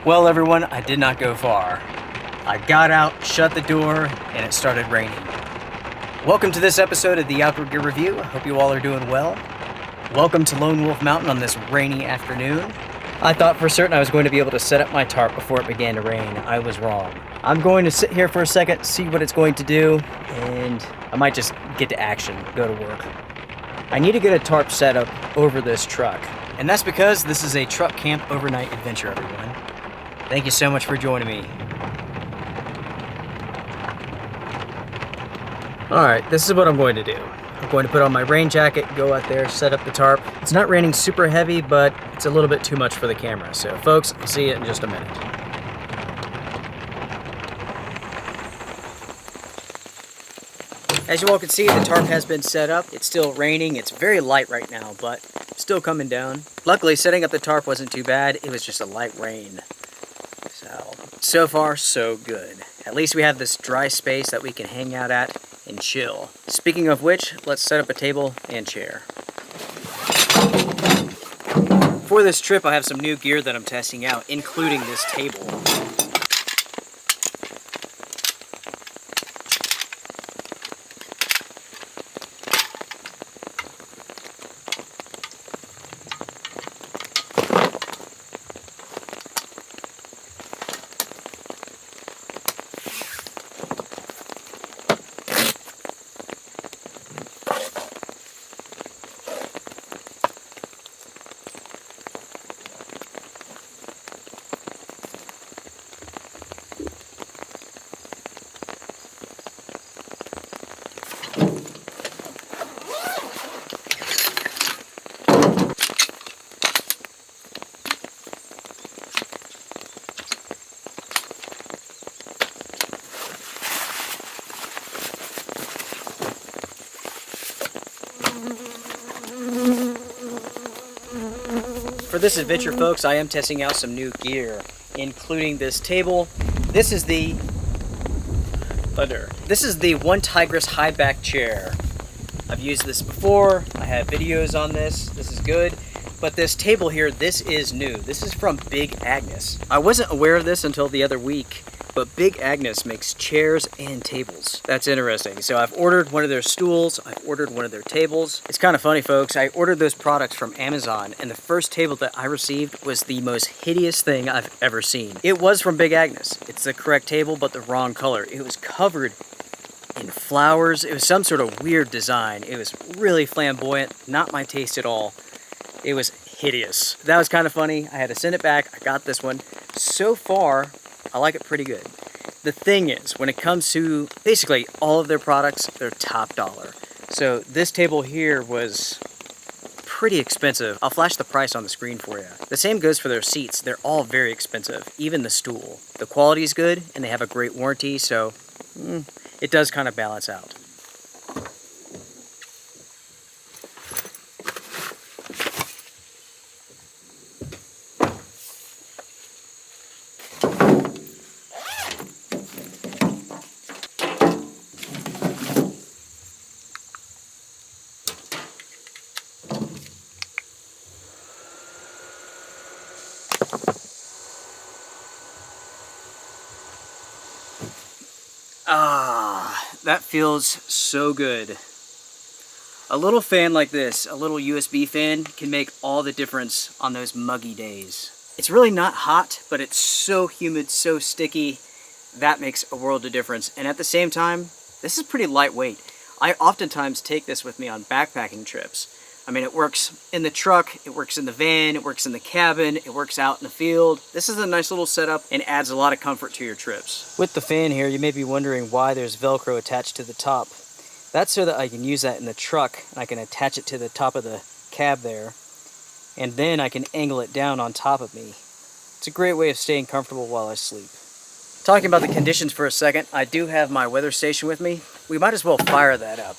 Well, everyone, I did not go far. I got out, shut the door, and it started raining. Welcome to this episode of the Outdoor Gear Review. I hope you all are doing well. Welcome to Lone Wolf Mountain on this rainy afternoon. I thought for certain I was going to be able to set up my tarp before it began to rain. I was wrong. I'm going to sit here for a second, see what it's going to do, and I might just get to action, go to work. I need to get a tarp set up over this truck, and that's because this is a truck camp overnight adventure, everyone. Thank you so much for joining me. Alright, this is what I'm going to do. I'm going to put on my rain jacket, go out there, set up the tarp. It's not raining super heavy, but it's a little bit too much for the camera. So folks, I'll see you in just a minute. As you all can see, the tarp has been set up. It's still raining. It's very light right now, but still coming down. Luckily, setting up the tarp wasn't too bad. It was just a light rain. So far, so good. At least we have this dry space that we can hang out at and chill. Speaking of which, let's set up a table and chair. For this trip, I have some new gear that I'm testing out, including this table. For this adventure, folks, I am testing out some new gear, including this table. This is the One Tigris high back chair. I've used this before. I have videos on this. This is good. But this table here, this is new. This is from Big Agnes. I wasn't aware of this until the other week, but Big Agnes makes chairs and tables. That's interesting. So I've ordered one of their stools. I've ordered one of their tables. It's kind of funny, folks. I ordered those products from Amazon, and the first table that I received was the most hideous thing I've ever seen. It was from Big Agnes. It's the correct table, but the wrong color. It was covered in flowers. It was some sort of weird design. It was really flamboyant. Not my taste at all. It was hideous. That was kind of funny. I had to send it back. I got this one. So far, I like it pretty good. The thing is, when it comes to basically all of their products, they're top dollar. So this table here was pretty expensive. I'll flash the price on the screen for you. The same goes for their seats. They're all very expensive, even the stool. The quality is good, and they have a great warranty, so it does kind of balance out. That feels so good. A little fan like this, a little USB fan, can make all the difference on those muggy days. It's really not hot, but it's so humid, so sticky. That makes a world of difference. And at the same time, this is pretty lightweight. I oftentimes take this with me on backpacking trips. I mean, it works in the truck, it works in the van, it works in the cabin, it works out in the field. This is a nice little setup and adds a lot of comfort to your trips. With the fan here, you may be wondering why there's Velcro attached to the top. That's so that I can use that in the truck and I can attach it to the top of the cab there. And then I can angle it down on top of me. It's a great way of staying comfortable while I sleep. Talking about the conditions for a second, I do have my weather station with me. We might as well fire that up.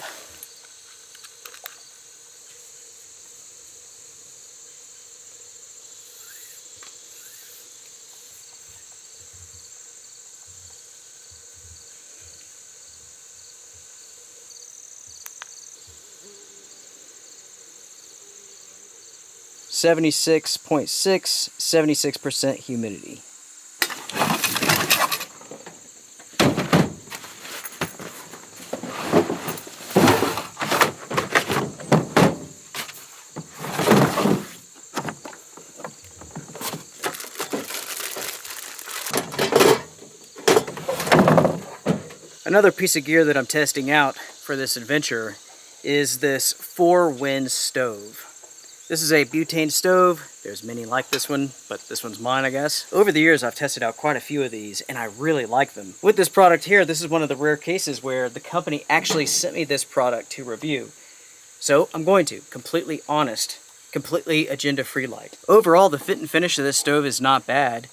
.6, 76% humidity. Another piece of gear that I'm testing out for this adventure is this 4-wind stove. This is a butane stove. There's many like this one, but this one's mine, I guess. Over the years, I've tested out quite a few of these, and I really like them. With this product here, this is one of the rare cases where the company actually sent me this product to review. So I'm going to, completely honest, completely agenda-free like. Overall, the fit and finish of this stove is not bad,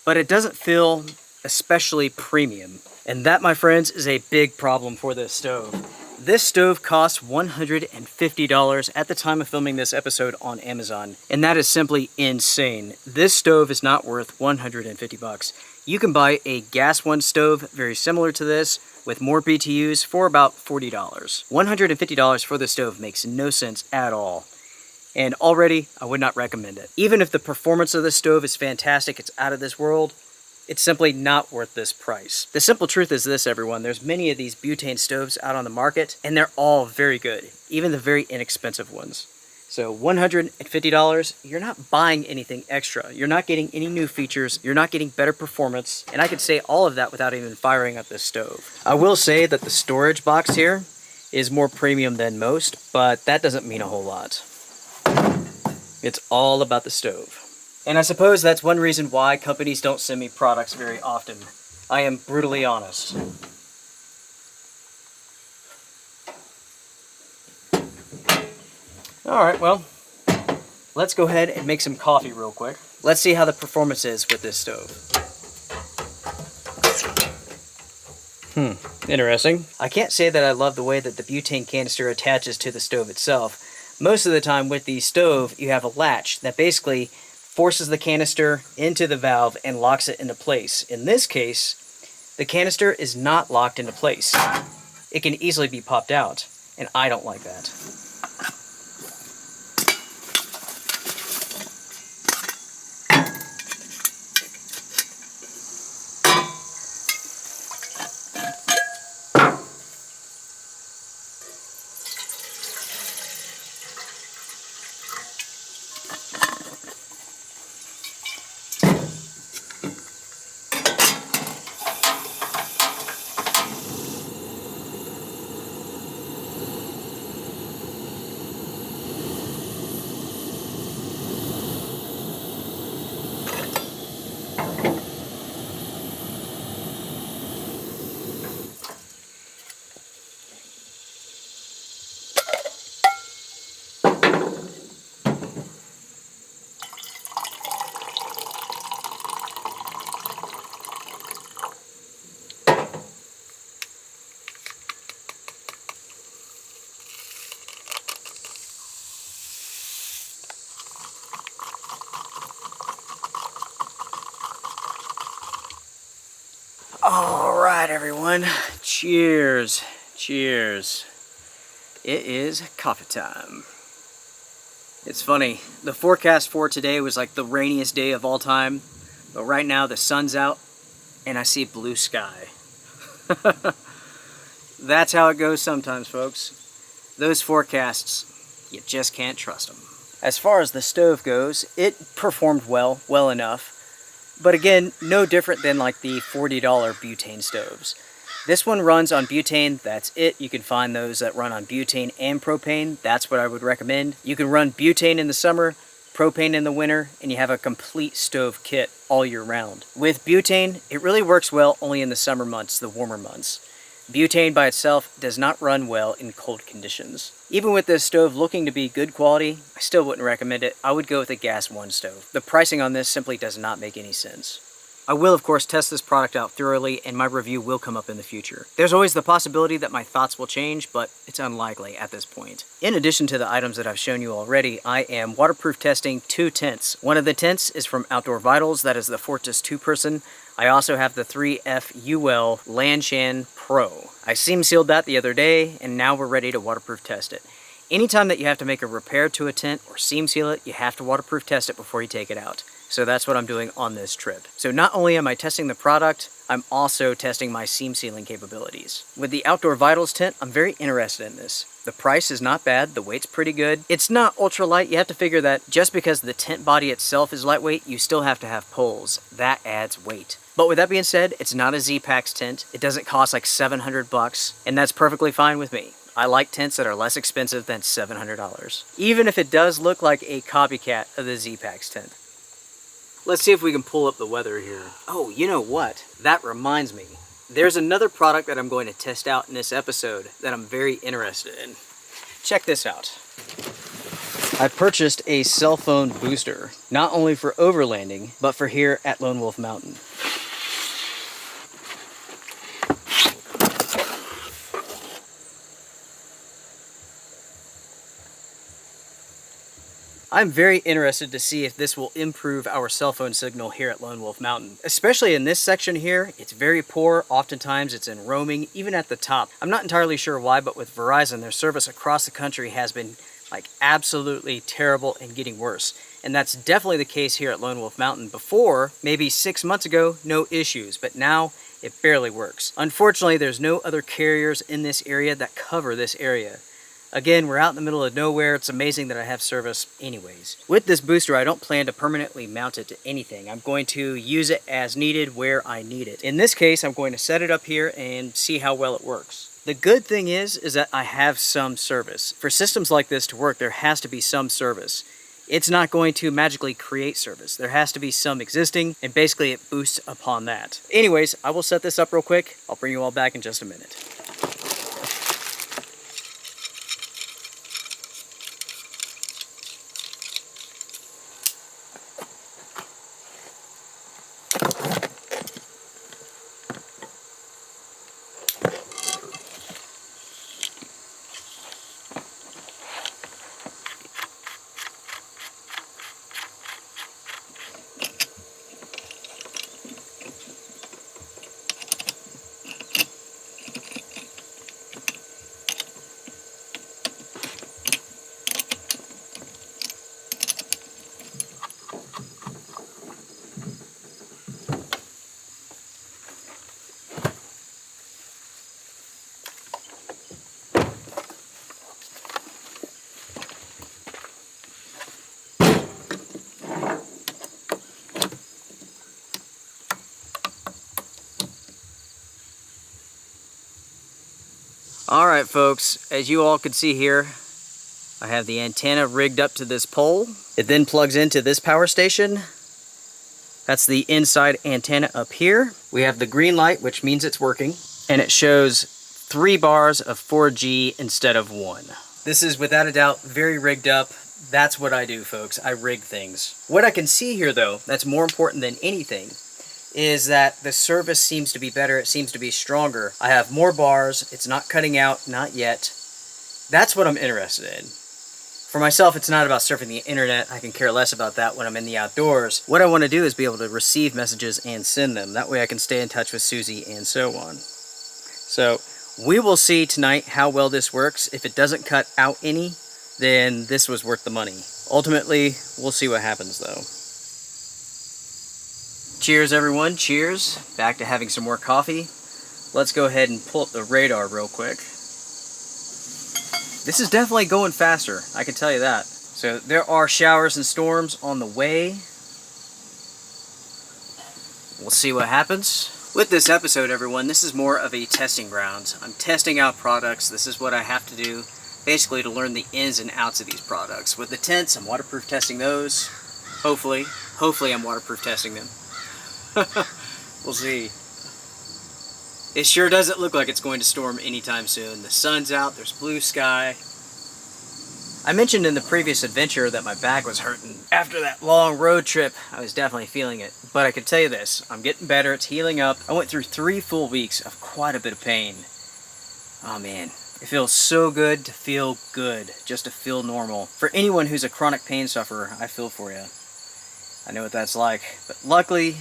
but it doesn't feel especially premium. And that, my friends, is a big problem for this stove. This stove costs $150 at the time of filming this episode on Amazon, and that is simply insane. This stove is not worth $150. You can buy a gas one stove very similar to this with more BTUs for about $40. $150 for the stove makes no sense at all. And already, I would not recommend it. Even if the performance of this stove is fantastic, it's out of this world, it's simply not worth this price. The simple truth is this, everyone. There's many of these butane stoves out on the market, and they're all very good, even the very inexpensive ones. So $150, you're not buying anything extra. You're not getting any new features. You're not getting better performance. And I could say all of that without even firing up this stove. I will say that the storage box here is more premium than most, but that doesn't mean a whole lot. It's all about the stove. And I suppose that's one reason why companies don't send me products very often. I am brutally honest. Alright, well, let's go ahead and make some coffee real quick. Let's see how the performance is with this stove. Interesting. I can't say that I love the way that the butane canister attaches to the stove itself. Most of the time with the stove, you have a latch that basically forces the canister into the valve and locks it into place. In this case, the canister is not locked into place. It can easily be popped out, and I don't like that. Alright everyone, cheers, cheers. It is coffee time. It's funny, the forecast for today was like the rainiest day of all time, but right now the sun's out and I see blue sky. That's how it goes sometimes, folks. Those forecasts, you just can't trust them. As far as the stove goes, it performed well enough. But again, no different than like the $40 butane stoves. This one runs on butane, that's it. You can find those that run on butane and propane. That's what I would recommend. You can run butane in the summer, propane in the winter, and you have a complete stove kit all year round. With butane, it really works well only in the summer months, the warmer months. Butane by itself does not run well in cold conditions. Even with this stove looking to be good quality, I still wouldn't recommend it. I would go with a gas one stove. The pricing on this simply does not make any sense. I will, of course, test this product out thoroughly, and my review will come up in the future. There's always the possibility that my thoughts will change, but it's unlikely at this point. In addition to the items that I've shown you already, I am waterproof testing 2 tents. One of the tents is from Outdoor Vitals, that is the Fortis 2-person. I also have the 3F UL Lanshan Pro. I seam sealed that the other day, and now we're ready to waterproof test it. Anytime that you have to make a repair to a tent or seam seal it, you have to waterproof test it before you take it out. So that's what I'm doing on this trip. So not only am I testing the product, I'm also testing my seam sealing capabilities. With the Outdoor Vitals tent, I'm very interested in this. The price is not bad, the weight's pretty good. It's not ultra light. You have to figure that just because the tent body itself is lightweight, you still have to have poles. That adds weight. But with that being said, it's not a Z-Packs tent. It doesn't cost like $700, and that's perfectly fine with me. I like tents that are less expensive than $700, even if it does look like a copycat of the Z-Packs tent. Let's see if we can pull up the weather here. Oh, you know what? That reminds me. There's another product that I'm going to test out in this episode that I'm very interested in. Check this out. I purchased a cell phone booster, not only for overlanding, but for here at Lone Wolf Mountain. I'm very interested to see if this will improve our cell phone signal here at Lone Wolf Mountain. Especially in this section here, it's very poor. Oftentimes it's in roaming, even at the top. I'm not entirely sure why, but with Verizon, their service across the country has been like absolutely terrible and getting worse. And that's definitely the case here at Lone Wolf Mountain. Before, maybe 6 months ago, no issues, but now it barely works. Unfortunately, there's no other carriers in this area that cover this area. Again, we're out in the middle of nowhere. It's amazing that I have service anyways. With this booster, I don't plan to permanently mount it to anything. I'm going to use it as needed where I need it. In this case, I'm going to set it up here and see how well it works. The good thing is that I have some service. For systems like this to work, there has to be some service. It's not going to magically create service. There has to be some existing, and basically it boosts upon that. Anyways, I will set this up real quick. I'll bring you all back in just a minute. Alright folks, as you all can see here, I have the antenna rigged up to this pole. It then plugs into this power station. That's the inside antenna up here. We have the green light, which means it's working, and it shows 3 bars of 4G instead of 1. This is without a doubt very rigged up. That's what I do, folks. I rig things. What I can see here though, that's more important than anything, is that the service seems to be better, it seems to be stronger. I have more bars, it's not cutting out, not yet. That's what I'm interested in. For myself, it's not about surfing the internet. I can care less about that when I'm in the outdoors. What I want to do is be able to receive messages and send them. That way I can stay in touch with Susie and so on. So we will see tonight how well this works. If it doesn't cut out any, then this was worth the money. Ultimately, we'll see what happens though. Cheers everyone, cheers. Back to having some more coffee. Let's go ahead and pull up the radar real quick. This is definitely going faster, I can tell you that. So there are showers and storms on the way. We'll see what happens. With this episode everyone, this is more of a testing ground. I'm testing out products. This is what I have to do basically to learn the ins and outs of these products. With the tents, I'm waterproof testing those. Hopefully I'm waterproof testing them. We'll see. It sure doesn't look like it's going to storm anytime soon. The sun's out, there's blue sky. I mentioned in the previous adventure that my back was hurting. After that long road trip, I was definitely feeling it. But I can tell you this, I'm getting better, it's healing up. I went through 3 full weeks of quite a bit of pain. Oh man, it feels so good to feel good, just to feel normal. For anyone who's a chronic pain sufferer, I feel for you. I know what that's like. But luckily,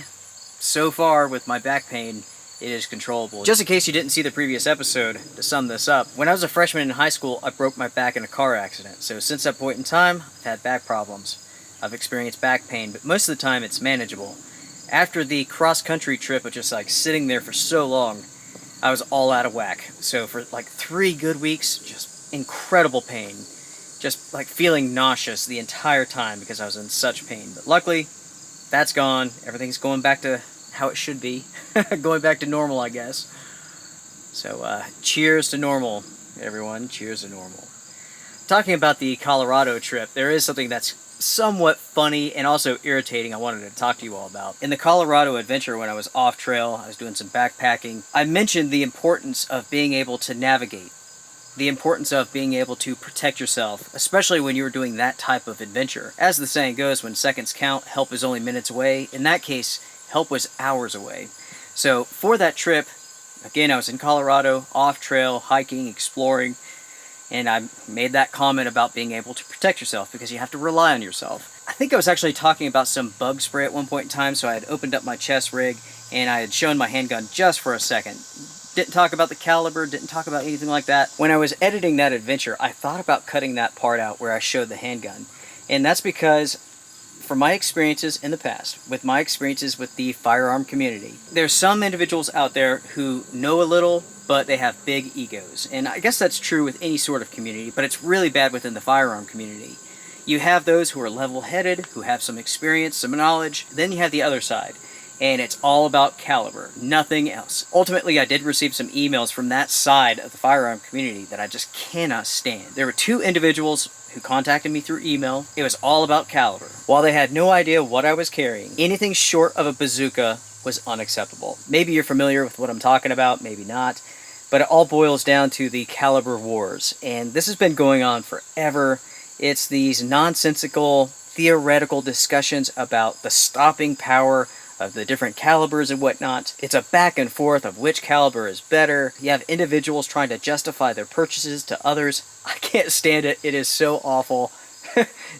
so far with my back pain, it is controllable. Just in case you didn't see the previous episode, to sum this up, when I was a freshman in high school, I broke my back in a car accident. So since that point in time, I've had back problems. I've experienced back pain, but most of the time it's manageable. After the cross-country trip of just like sitting there for so long, I was all out of whack. So for like 3 good weeks, just incredible pain. Just like feeling nauseous the entire time because I was in such pain. But luckily, that's gone. Everything's going back to how it should be. Going back to normal, I guess. So, cheers to normal, everyone. Cheers to normal. Talking about the Colorado trip, there is something that's somewhat funny and also irritating I wanted to talk to you all about. In the Colorado adventure, when I was off trail, I was doing some backpacking, I mentioned the importance of being able to navigate. The importance of being able to protect yourself, especially when you're doing that type of adventure. As the saying goes, when seconds count, help is only minutes away. In that case, help was hours away. So for that trip, again, I was in Colorado, off trail, hiking, exploring, and I made that comment about being able to protect yourself because you have to rely on yourself. I think I was actually talking about some bug spray at one point in time, so I had opened up my chest rig and I had shown my handgun just for a second. Didn't talk about the caliber, didn't talk about anything like that. When I was editing that adventure, I thought about cutting that part out where I showed the handgun. And that's because, from my experiences in the past, with my experiences with the firearm community, there's some individuals out there who know a little, but they have big egos. And I guess that's true with any sort of community, but it's really bad within the firearm community. You have those who are level-headed, who have some experience, some knowledge. Then you have the other side. And it's all about caliber, nothing else. Ultimately, I did receive some emails from that side of the firearm community that I just cannot stand. There were 2 individuals who contacted me through email. It was all about caliber. While they had no idea what I was carrying, anything short of a bazooka was unacceptable. Maybe you're familiar with what I'm talking about, maybe not, but it all boils down to the caliber wars. And this has been going on forever. It's these nonsensical, theoretical discussions about the stopping power of the different calibers and whatnot. It's a back and forth of which caliber is better. You have individuals trying to justify their purchases to others. I can't stand it. It is so awful.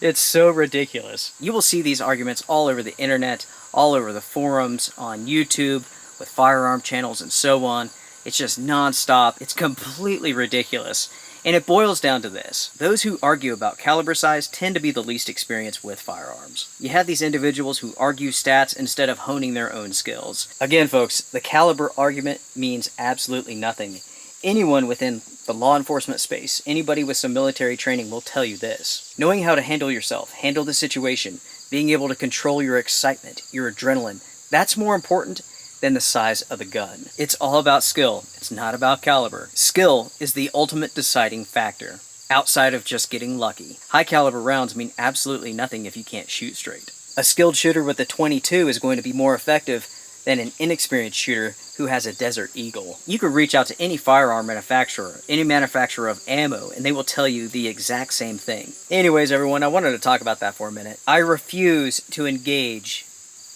It's so ridiculous. You will see these arguments all over the internet, all over the forums, on YouTube, with firearm channels and so on. It's just non-stop. It's completely ridiculous. And it boils down to this. Those who argue about caliber size tend to be the least experienced with firearms. You have these individuals who argue stats instead of honing their own skills. Again, folks, the caliber argument means absolutely nothing. Anyone within the law enforcement space, anybody with some military training will tell you this. Knowing how to handle yourself, handle the situation, being able to control your excitement, your adrenaline, that's more important than the size of the gun. It's all about skill. It's not about caliber. Skill is the ultimate deciding factor, outside of just getting lucky. High caliber rounds mean absolutely nothing if you can't shoot straight. A skilled shooter with a .22 is going to be more effective than an inexperienced shooter who has a Desert Eagle. You could reach out to any firearm manufacturer, any manufacturer of ammo, and they will tell you the exact same thing. Anyways, everyone, I wanted to talk about that for a minute. I refuse to engage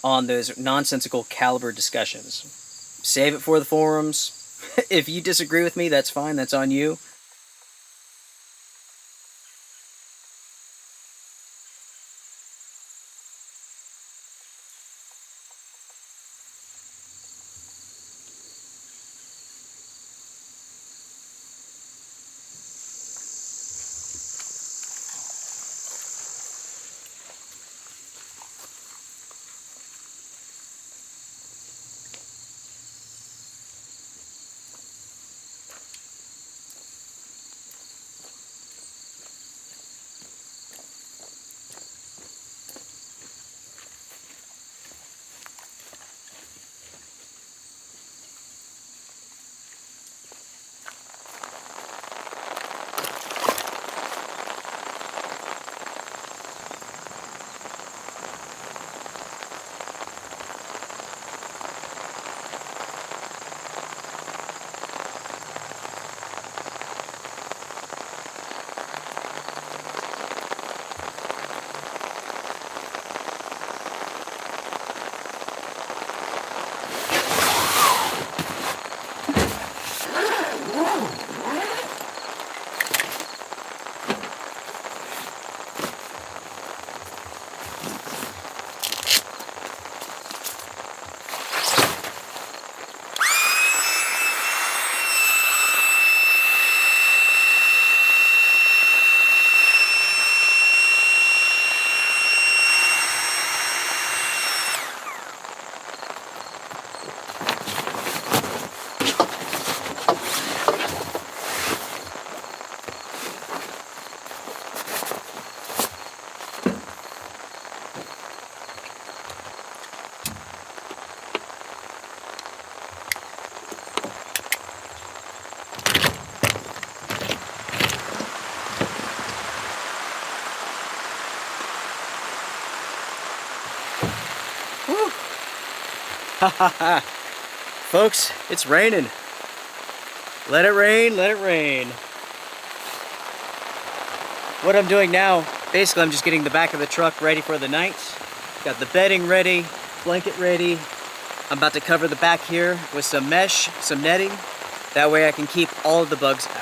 on those nonsensical caliber discussions. Save it for the forums. If you disagree with me, that's fine, that's on you. Folks, it's raining. Let it rain, let it rain. What I'm doing now, basically I'm just getting the back of the truck ready for the night. Got the bedding ready, blanket ready. I'm about to cover the back here with some mesh, some netting. That way I can keep all of the bugs out.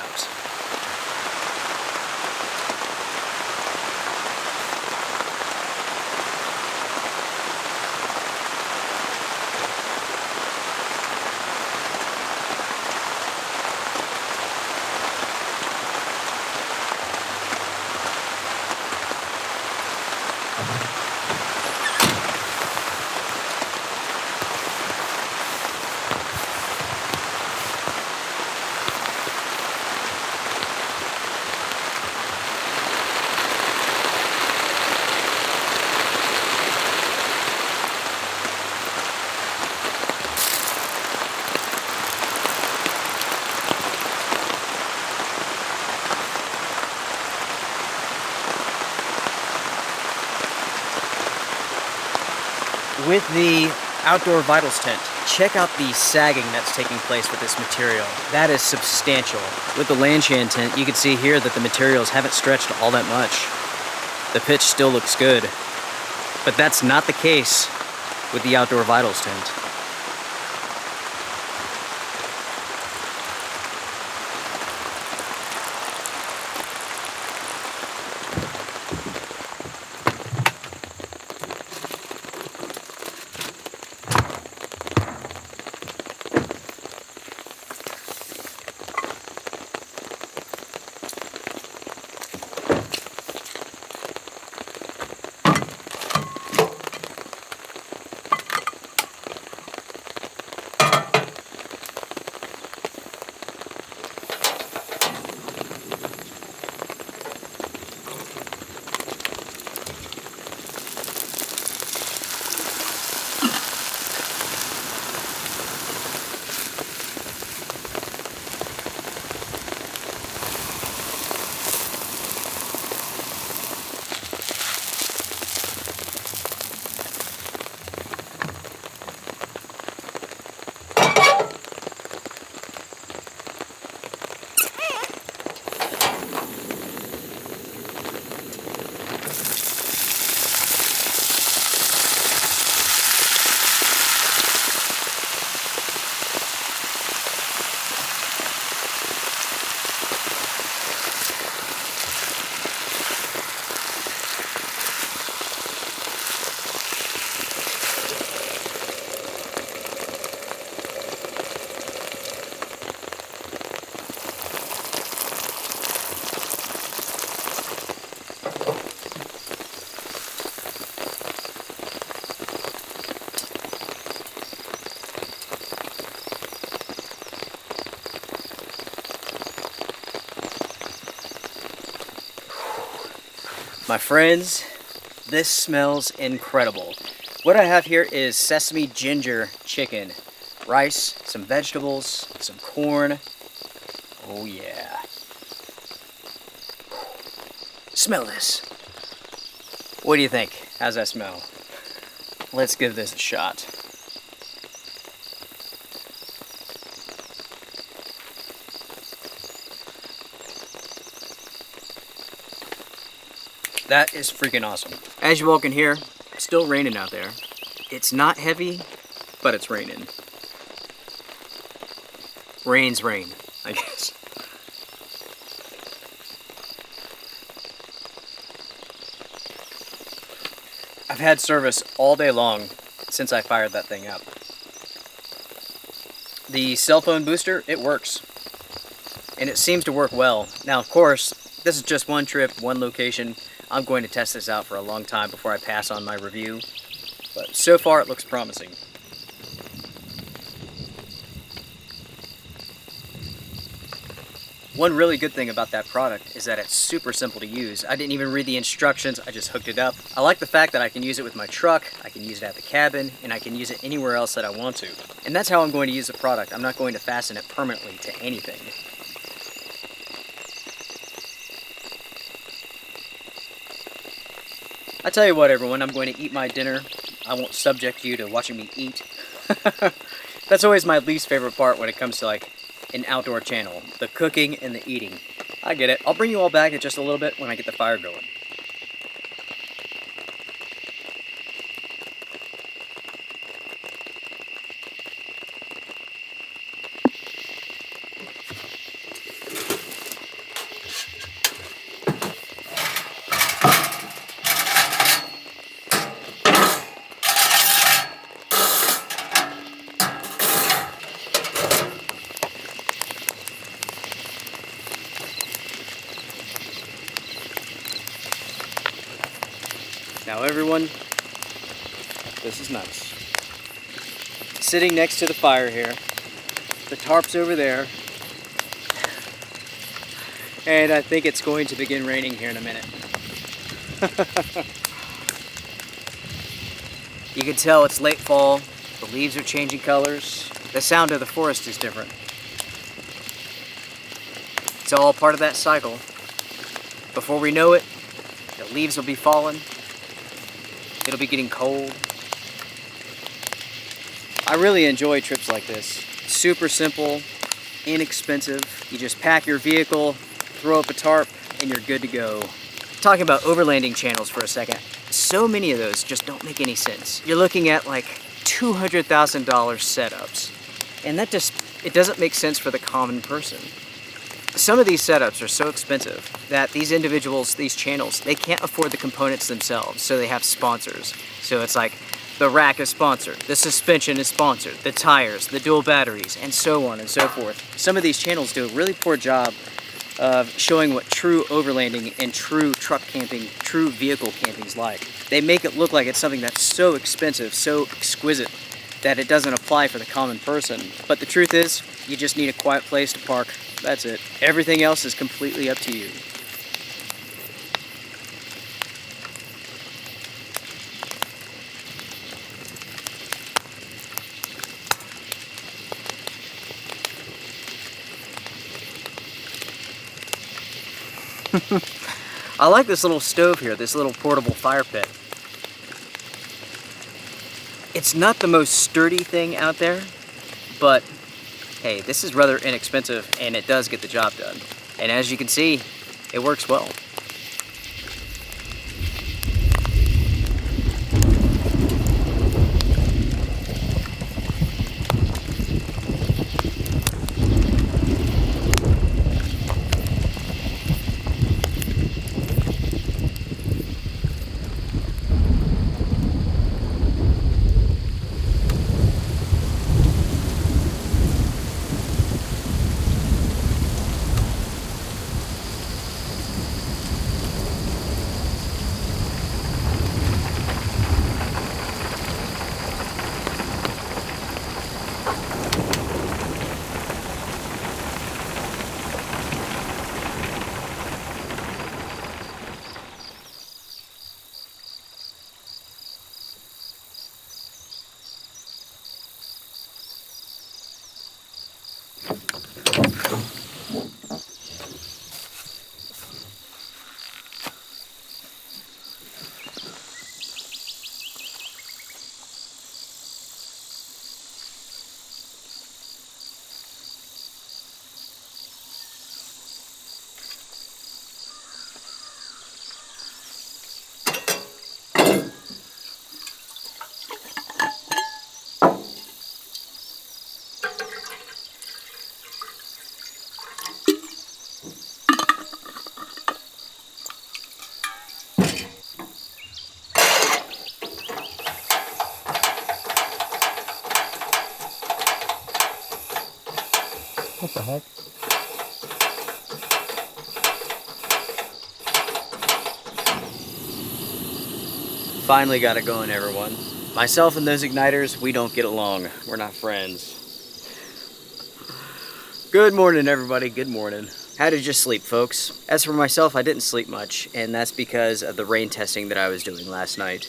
With the Outdoor Vitals tent, check out the sagging that's taking place with this material. That is substantial. With the Lanshan tent, you can see here that the materials haven't stretched all that much. The pitch still looks good, but that's not the case with the Outdoor Vitals tent. My friends, this smells incredible. What I have here is sesame ginger chicken, rice, some vegetables, some corn. Oh yeah. Smell this. What do you think? How's that smell? Let's give this a shot. That is freaking awesome. As you all can hear, it's still raining out there. It's not heavy, but it's raining. Rain's rain, I guess. I've had service all day long since I fired that thing up. The cell phone booster, it works. And it seems to work well. Now, of course, this is just one trip, one location. I'm going to test this out for a long time before I pass on my review, but so far it looks promising. One really good thing about that product is that it's super simple to use. I didn't even read the instructions, I just hooked it up. I like the fact that I can use it with my truck, I can use it at the cabin, and I can use it anywhere else that I want to. And that's how I'm going to use the product. I'm not going to fasten it permanently to anything. I tell you what, everyone, I'm going to eat my dinner. I won't subject you to watching me eat. That's always my least favorite part when it comes to like an outdoor channel, the cooking and the eating. I get it. I'll bring you all back in just a little bit when I get the fire going. Now everyone, this is nice. Sitting next to the fire here, the tarp's over there, and I think it's going to begin raining here in a minute. You can tell it's late fall, the leaves are changing colors, the sound of the forest is different. It's all part of that cycle. Before we know it, the leaves will be falling. It'll be getting cold. I really enjoy trips like this. Super simple, inexpensive. You just pack your vehicle, throw up a tarp, and you're good to go. Talking about overlanding channels for a second, so many of those just don't make any sense. You're looking at like $200,000 setups, and it doesn't make sense for the common person. Some of these setups are so expensive that these individuals, these channels, they can't afford the components themselves, so they have sponsors. So it's like the rack is sponsored, the suspension is sponsored, the tires, the dual batteries, and so on and so forth. Some of these channels do a really poor job of showing what true overlanding and true truck camping, true vehicle camping is like. They make it look like it's something that's so expensive, so exquisite, that it doesn't apply for the common person. But the truth is, you just need a quiet place to park. That's it. Everything else is completely up to you. I like this little stove here, this little portable fire pit. It's not the most sturdy thing out there, but hey, this is rather inexpensive and it does get the job done. And as you can see, it works well. What the heck? Finally got it going, everyone. Myself and those igniters, we don't get along. We're not friends. Good morning, everybody. Good morning. How did you sleep, folks? As for myself, I didn't sleep much, and that's because of the rain testing that I was doing last night.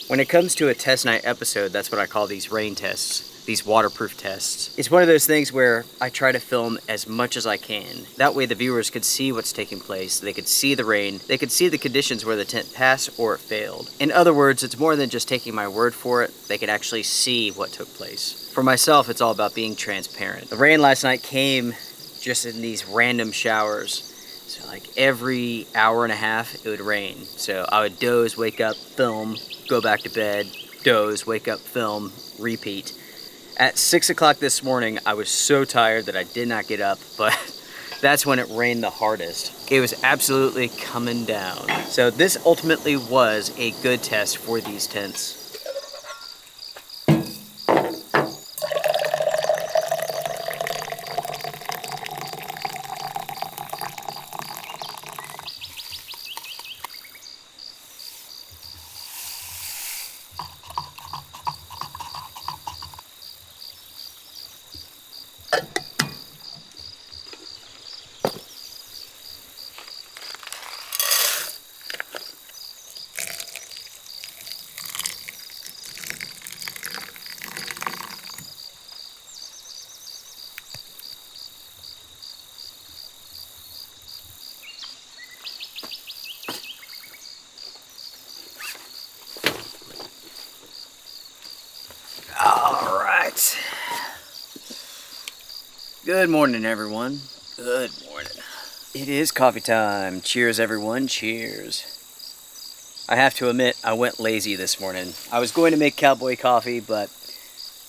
When it comes to a test night episode, that's what I call these rain tests. these waterproof tests. It's one of those things where I try to film as much as I can. That way the viewers could see what's taking place. They could see the rain. They could see the conditions where the tent passed or it failed. In other words, it's more than just taking my word for it. They could actually see what took place. For myself, it's all about being transparent. The rain last night came just in these random showers. So like every hour and a half, it would rain. So I would doze, wake up, film, go back to bed, doze, wake up, film, repeat. At 6 o'clock this morning, I was so tired that I did not get up, but that's when it rained the hardest. It was absolutely coming down. So this ultimately was a good test for these tents. All right. Good morning, everyone. Good morning. It is coffee time. Cheers, everyone. Cheers. I have to admit, I went lazy this morning. I was going to make cowboy coffee, but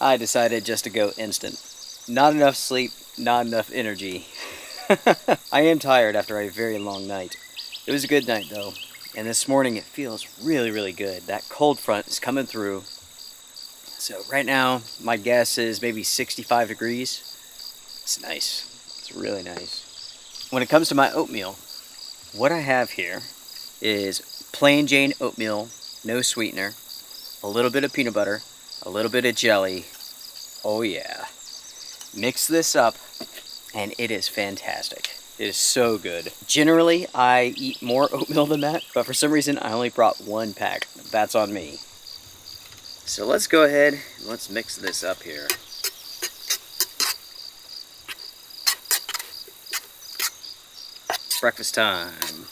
I decided just to go instant. Not enough sleep, not enough energy. I am tired after a very long night. It was a good night, though. And this morning, it feels really, really good. That cold front is coming through. So right now, my guess is maybe 65 degrees. It's nice. It's really nice. When it comes to my oatmeal, what I have here is plain Jane oatmeal, no sweetener, a little bit of peanut butter, a little bit of jelly. Oh yeah. Mix this up, and it is fantastic. It is so good. Generally, I eat more oatmeal than that, but for some reason, I only brought one pack. That's on me. So let's go ahead and let's mix this up here. Breakfast time.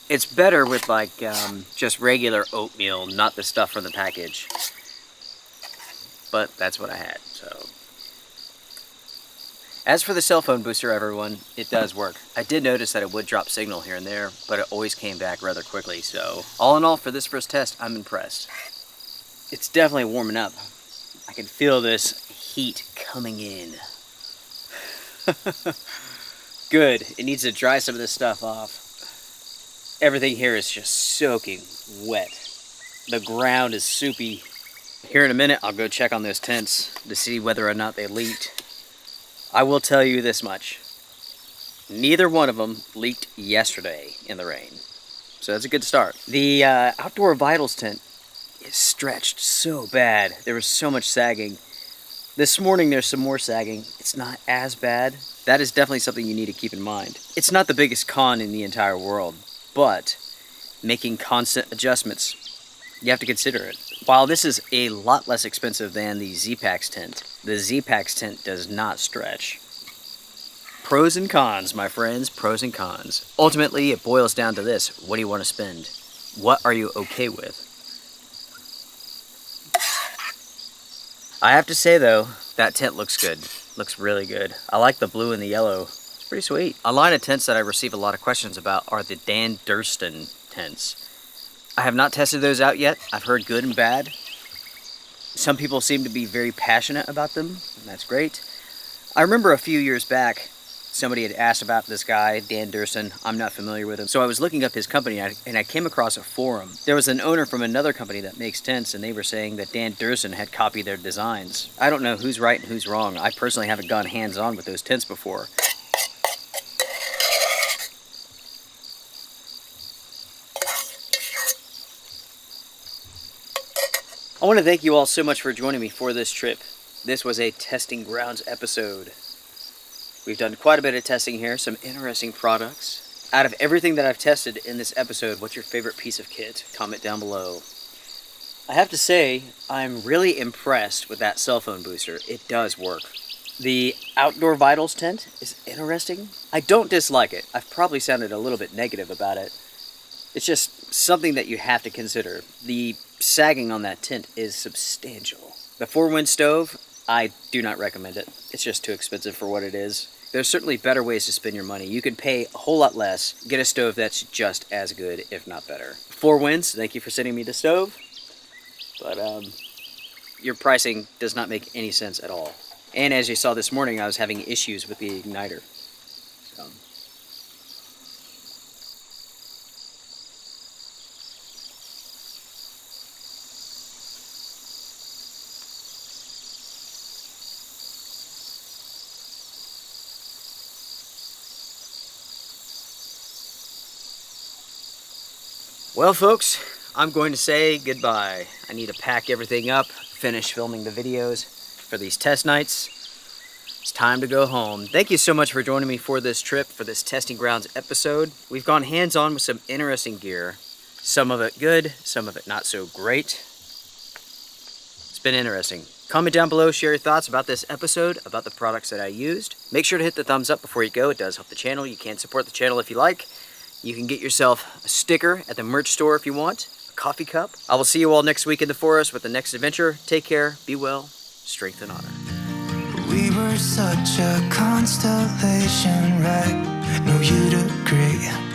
It's better with like just regular oatmeal, not the stuff from the package. But that's what I had, so. As for the cell phone booster, everyone, it does work. I did notice that it would drop signal here and there, but it always came back rather quickly, so all in all, for this first test, I'm impressed. It's definitely warming up. I can feel this heat coming in. Good. It needs to dry some of this stuff off. Everything here is just soaking wet. The ground is soupy. Here in a minute, I'll go check on those tents to see whether or not they leaked. I will tell you this much. Neither one of them leaked yesterday in the rain. So that's a good start. The Outdoor Vitals tent is stretched so bad. There was so much sagging. This morning there's some more sagging. It's not as bad. That is definitely something you need to keep in mind. It's not the biggest con in the entire world, but making constant adjustments, you have to consider it. While this is a lot less expensive than the Z-Packs tent, the Z-Packs tent does not stretch. Pros and cons, my friends, pros and cons. Ultimately, it boils down to this. What do you want to spend? What are you okay with? I have to say, though, that tent looks good. Looks really good. I like the blue and the yellow. It's pretty sweet. A line of tents that I receive a lot of questions about are the Durstan Tents. I have not tested those out yet. I've heard good and bad. Some people seem to be very passionate about them, and that's great. I remember a few years back, somebody had asked about this guy, Dan Durstan. I'm not familiar with him. So I was looking up his company, and I came across a forum. There was an owner from another company that makes tents, and they were saying that Dan Durstan had copied their designs. I don't know who's right and who's wrong. I personally haven't gone hands-on with those tents before. I want to thank you all so much for joining me for this trip. This was a testing grounds episode. We've done quite a bit of testing here, some interesting products. Out of everything that I've tested in this episode, what's your favorite piece of kit? Comment down below. I have to say, I'm really impressed with that cell phone booster. It does work. The Outdoor Vitals tent is interesting. I don't dislike it. I've probably sounded a little bit negative about it. It's just something that you have to consider. The sagging on that tent is substantial. The 4-wind stove, I do not recommend it. It's just too expensive for what it is. There's certainly better ways to spend your money. You can pay a whole lot less, get a stove that's just as good, if not better. 4Winds, thank you for sending me the stove. But your pricing does not make any sense at all. And as you saw this morning, I was having issues with the igniter. So. Well, folks, I'm going to say goodbye. I need to pack everything up, finish filming the videos for these test nights. It's time to go home. Thank you so much for joining me for this trip, for this Testing Grounds episode. We've gone hands-on with some interesting gear. Some of it good, some of it not so great. It's been interesting. Comment down below, share your thoughts about this episode, about the products that I used. Make sure to hit the thumbs up before you go. It does help the channel. You can support the channel if you like. You can get yourself a sticker at the merch store if you want, a coffee cup. I will see you all next week in the forest with the next adventure. Take care, be well, strength and honor. We were such a constellation, right? No, you'd agree.